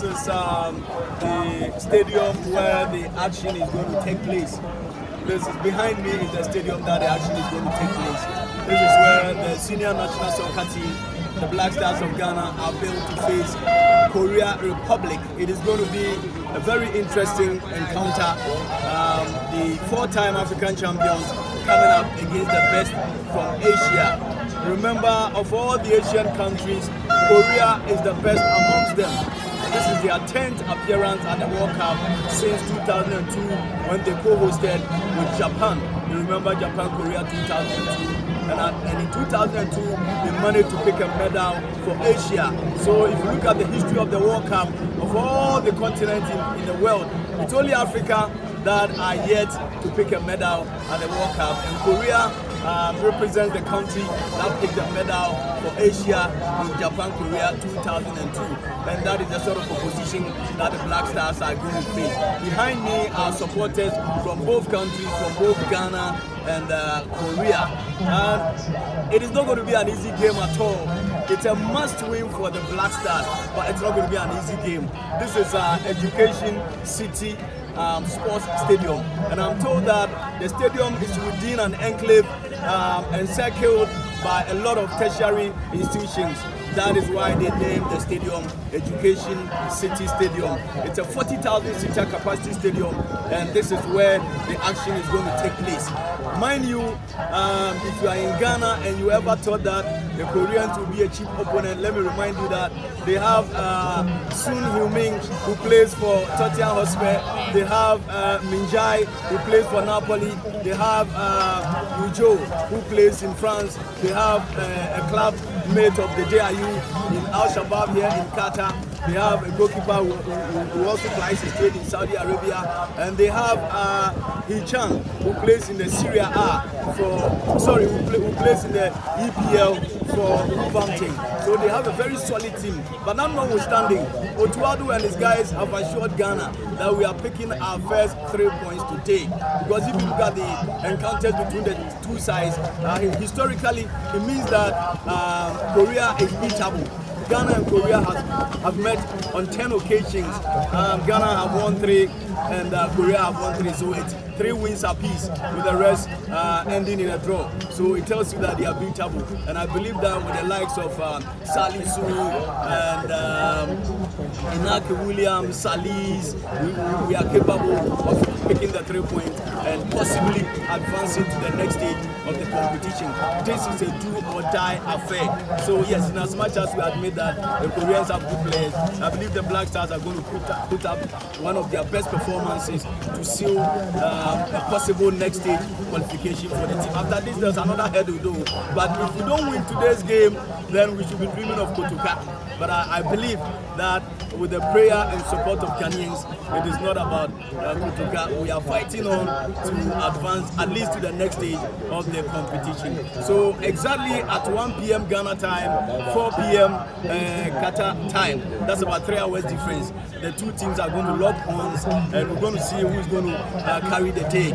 This is the stadium where the action is going to take place. This is behind me is the stadium that the action is going to take place. This is where the senior national soccer team, the Black Stars of Ghana, are built to face Korea Republic. It is going to be a very interesting encounter. The four-time African champions coming up against the best from Asia. Remember, of all the Asian countries, Korea is the best amongst them. This is their 10th appearance at the World Cup since 2002 when they co-hosted with Japan. You remember Japan, Korea 2002. And in 2002, they managed to pick a medal for Asia. So if you look at the history of the World Cup, of all the continents in the world, it's only Africa that are yet to pick a medal at the World Cup. And Korea represents the country that picked a medal for Asia in Japan, Korea 2002. And that is the sort of opposition that the Black Stars are going to face. Behind me are supporters from both countries, from both Ghana and Korea. And it is not going to be an easy game at all. It's a must-win for the Black Stars, but it's not going to be an easy game. This is Education City Sports Stadium, and I'm told that the stadium is within an enclave encircled by a lot of tertiary institutions. That is why they named the stadium Education City Stadium. It's a 40,000 seater capacity stadium, and this is where the action is going to take place. Mind you, if you are in Ghana and you ever thought that the Koreans will be a cheap opponent, let me remind you that they have Sun Heung-min, who plays for Tottenham Hotspur. They have Min Jae, who plays for Napoli. They have Ujo, who plays in France. They have a club mate of the JIU in Al Shabaab here in Qatar. They have a goalkeeper who also plays his trade in Saudi Arabia, and they have Hee-chan, who plays in the Serie A who plays in the EPL for Wolverhampton. So they have a very solid team. But not notwithstanding, Otuado and his guys have assured Ghana that we are picking our first 3 points today. Because if you look at the encounters between the two sides, historically, it means that Korea is beatable. Ghana and Korea have met on 10 occasions. Ghana have won 3 and Korea have won 3, so it's 3 wins apiece, with the rest ending in a draw. So it tells you that they are beatable, and I believe that with the likes of Salisu and Inaki Williams, Salis, we are capable of picking the 3 points and possibly advancing to the next stage of the competition. This is a do or die affair. So yes, in as much as we admit that the Koreans have good players, I believe the Black Stars are going to put up one of their best performances to seal a possible next stage qualification for the team. After this, there's another hurdle though. But if we don't win today's game, then we should be dreaming of Kotoka. But I believe that with the prayer and support of Ghanaians, it is not about Kotoka. We are fighting on to advance at least to the next stage of the competition. So exactly at 1 p.m. Ghana time, 4 p.m. Qatar time, that's about 3 hours difference. The two teams are going to lock horns, and we're going to see who's going to carry the day.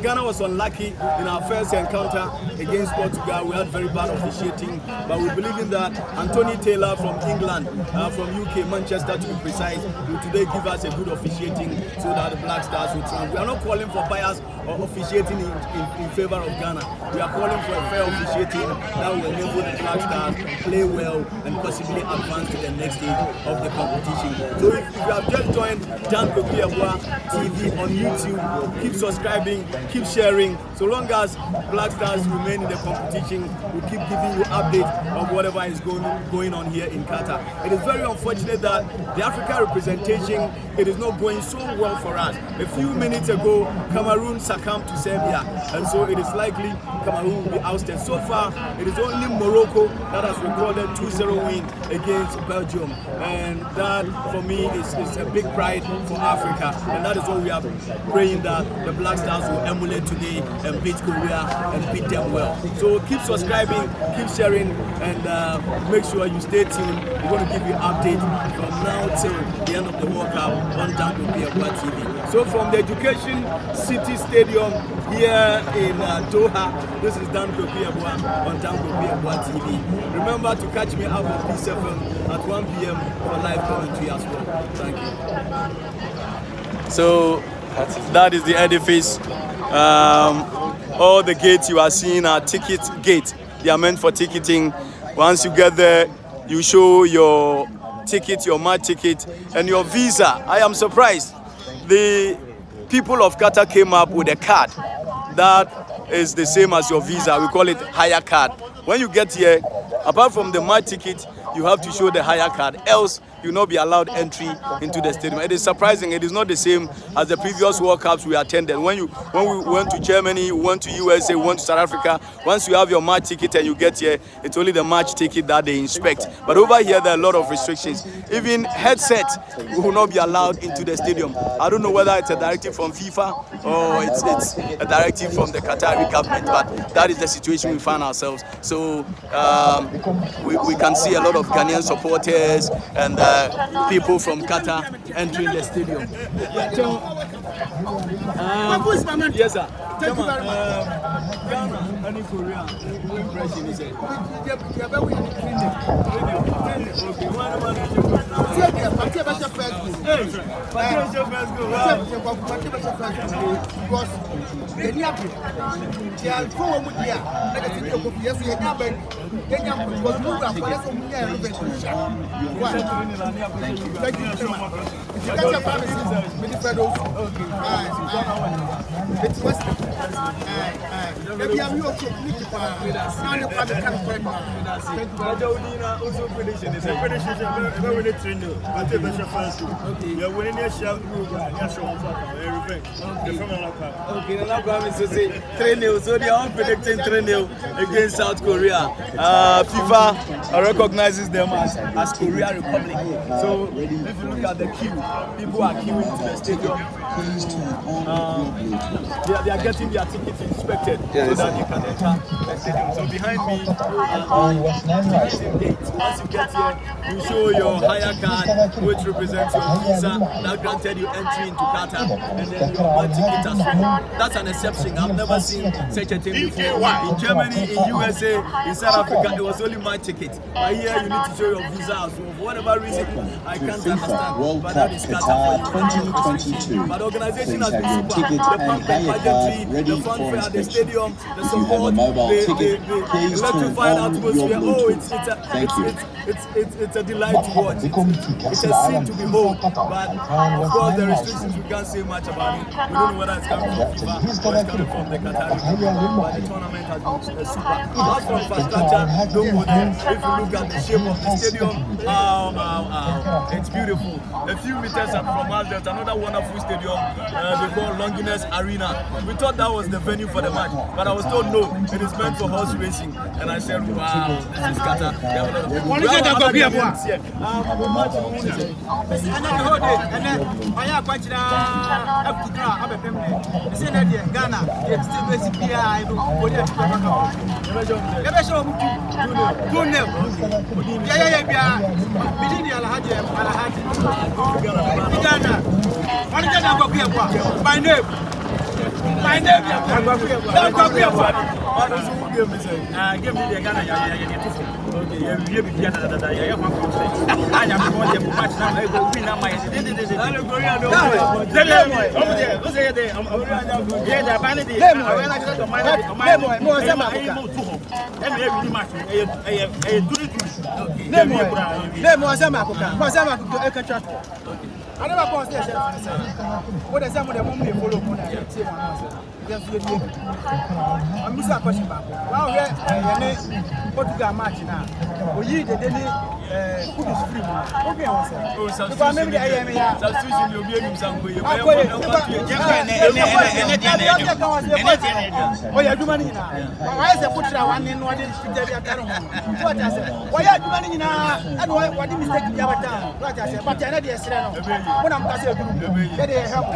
Ghana was unlucky in our first encounter against Portugal. We had very bad officiating, but we believe in that. Anthony Taylor from England, from UK, Manchester to be precise, will today give us a good officiating so that the Black Stars will triumph. We are not calling for bias or officiating in favor of Ghana. We are calling for a fair officiating that will enable the Black Stars play well and possibly advance to the next stage of the competition. So if you have just joined K Yeboah TV on YouTube, keep subscribing, keep sharing. So long as Black Stars remain in the competition, we'll keep giving you updates of whatever is going on here in Qatar. It is very unfortunate that the Africa representation, it is not going so well for us. A few minutes ago, Cameroon succumbed to Serbia, and so it is likely Cameroon will be ousted. So far, it is only Morocco that has recorded 2-0 win against Belgium, and that for me is a big pride for Africa, and that is what we are praying that the Black Stars will emulate today and beat Korea and beat them well. So keep subscribing, keep sharing, and make sure you stay tuned. We're going to give you updates from now till the end of the World Cup on K Yeboah TV. So from the Education City Stadium here in Doha, this is Dan K Yeboah on Dan K Yeboah TV. Remember to catch me up on Peace FM at 1 p.m. for live commentary as well. Thank you. So that is the edifice. All the gates you are seeing are ticket gates. They are meant for ticketing. Once you get there, you show your ticket, your match ticket, and your visa. I am surprised. The people of Qatar came up with a card that is the same as your visa. We call it hire card. When you get here, apart from the match ticket, you have to show the hire card. Else, you will not be allowed entry into the stadium. It is surprising. It is not the same as the previous World Cups we attended. When we went to Germany, we went to USA, we went to South Africa. Once you have your match ticket and you get here, it's only the match ticket that they inspect. But over here, there are a lot of restrictions. Even headsets will not be allowed into the stadium. I don't know whether it's a directive from FIFA or it's a directive from the Qatari government, but that is the situation we find ourselves. So we can see a lot of Ghanaian supporters and people from Qatar entering the stadium. Yes, sir. Ghana, any Korea, what impression is it? So they are predicting 3-0 against South Korea. FIFA recognizes them as Korea Republic. So if you look at the queue, people are queuing to the stadium. They are getting their tickets inspected so that they can enter the stadium. So behind me gates. Once you get here, you show your hire card, which represents your visa that granted you entry into Qatar, and then your one ticket as well. That's an exception. I've never seen such a thing before. In Germany, in USA, in South Africa, it was only my ticket. But here, you need to show your visa as well. For whatever reason, I can't understand. But that is Qatar 2022. But the organization has been super. The pageantry, the fanfare at the stadium, the support, the electrifying atmosphere. Oh, it's a delight to watch. It's a scene to behold. But of course, the restrictions, we can't say much about it. We don't know whether it's coming from FIFA or it's coming from the Qatar. But the tournament has been super. As for infrastructure, don't go there. If you look at the shape of the stadium, it's beautiful. A few meters up from us, there's another wonderful stadium they call Longinus Arena. We thought that was the venue for the match, but I was told no, it is meant for horse racing. And I said, wow, this is Qatar. My name is Kwaku. Give me the Ghana. Okay, you be Ghana. I am going to match now. I will win my. I never considered what is some of the women follow. I'm Mr. Question back. Wow, Portugal match now. We the daily food is free. Okay, maybe I am here. Substitution will be in some way. Oh, you do money now. Why is the butcher one in one? What I said? Why are you money now? And what did mistake the other time? What I said, but I know the when I'm passing, they help.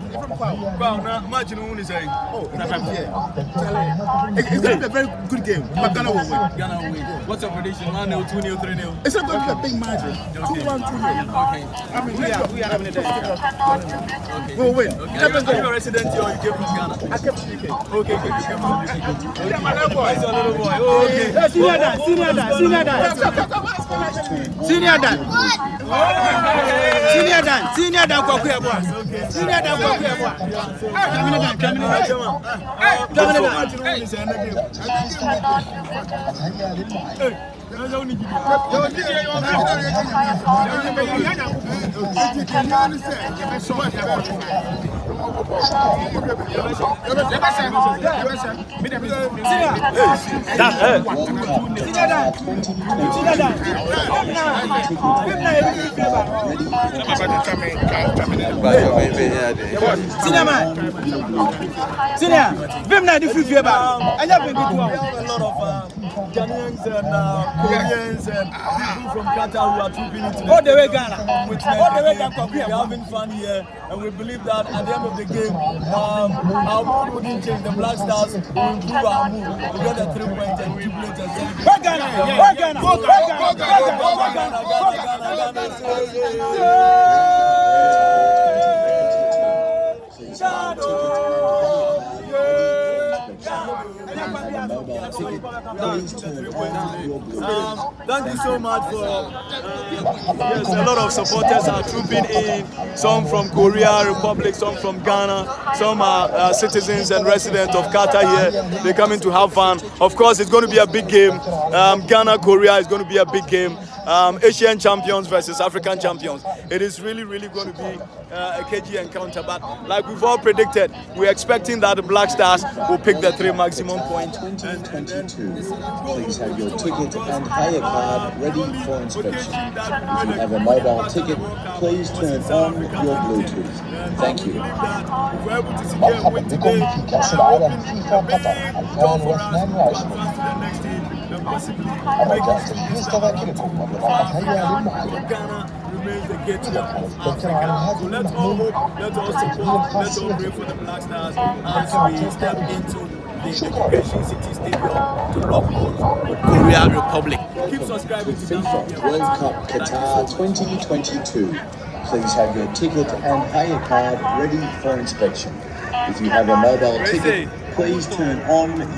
They Wow, now match no one is saying. Oh, it's going to be a very good game, but Ghana will win. Ghana will win. What's your prediction? 1-0, 2-0, 3-0? It's not going to be a big margin. 2-1, 2-0. Okay. I mean, we are having a day. We'll win. Okay. Are you a resident here or you came from Ghana? I kept speaking. Okay, you came from UK. Okay. My little boy. He's your little boy. Oh, okay. Senior Dan. Senior Dan. Senior Dan. Kwaku Yeboah. Senior Dan Kwaku Yeboah. Senior, Vimna the free favor. I have been good one. A lot of Ghanaians and Koreans and people from Qatar who are trooping into All the way Ghana. All the way Ghana. We're having fun here, and we believe that at the end of the game, our mood wouldn't change. The Black Stars will improve our mood. We get the 3 points and jubilate and celebrate. Go Ghana! Go Ghana! Go Ghana! Go Ghana! Thank you so much for yes, a lot of supporters are trooping in, some from Korea Republic, some from Ghana, some are citizens and residents of Qatar here. They're coming to have fun. Of course, it's going to be a big game. Ghana, Korea is going to be a big game. Asian champions versus African champions. It is really going to be a KG encounter, but like we've all predicted, we're expecting that the Black Stars will pick the 3 maximum points. 2022. Please have your ticket and hire card ready for inspection. If you have a mobile ticket, please turn on your Bluetooth. Thank you. مرحبا بكم في كأس العالم فيفا قطر 2022. الرجاء تجهيز تذاكركم وبالتحية للمحل. التذكرة على هذه المحمول let's all pray for the Black Stars as we step into the Education City Stadium to lock horns with Korea Republic. Keep subscribing to FIFA World Cup Qatar 2022. Please have your ticket and hire card ready for inspection. If you have a mobile ticket, please turn on